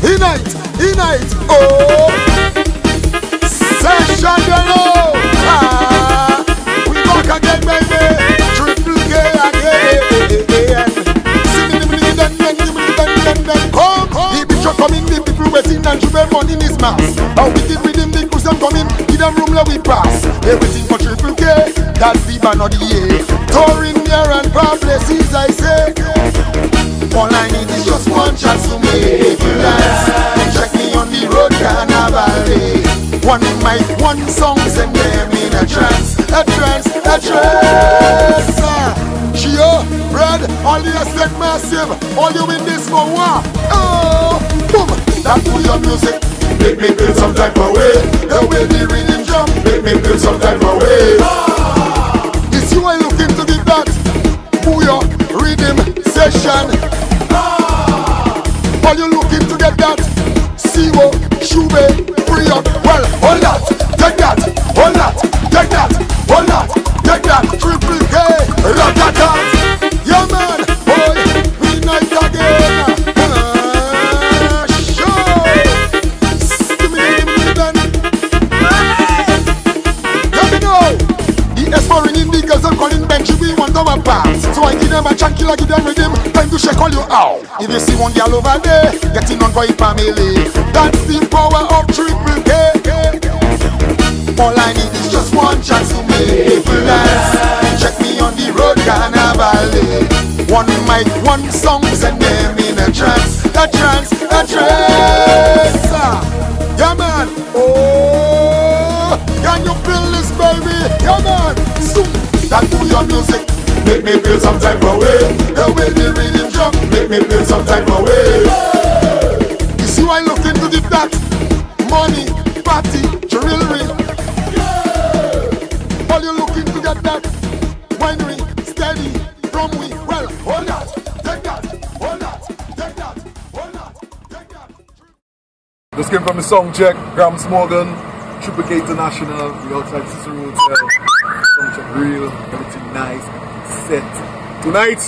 Unite, oh, session, you know. We back again, baby. Triple K again. Come, the picture coming, the people waiting and triple money in his mass. How we did with him, the cruise them coming, give them room let we pass. Everything for Triple K, that's the ban of the year. Touring here and far places, I say. All I need is just one chance to make you dance. Check me on the road, carnival day. One mic, one song, send them in a trance. A trance. Chio, Brad, all the estate massive. All you in this for what? Oh, boom, that pull your music. Make me feel some type of way. The way the rhythm jump, make me feel some type of way. Is you are looking to give that Booyah rhythm session? Are you looking to get that? Siwo, Shube, free up. Well, hold that, take that, hold that, take that, hold that, take that. Triple K, ratata. Yeah man, boy, we night again. Show. Give me then. Let me know. The exploring in the girls are calling bench. We want our pass. So I give them a chant killer, give them rhythm. Time to shake all you out. If you see one girl over there, getting on for your family. That's the power of Triple K. All I need is just one chance to make you dance. Check me on the road, carnival day. One mic, one song, send them in a trance. A trance. Yeah man, oh, can you feel this baby? Yeah man, zoom, that do your music. Make me feel some type of way. The way the rhythm jump, make me feel some type of way. You see why looking to give that money, party, jewelry. All you looking to get that winery, steady, from we. Well, hold that, take that, hold that, take that, hold that, take that. This came from the song check, Gramps Morgan, Triple K International, we outside Cicero Hotel. Song check real, everything nice. Set tonight.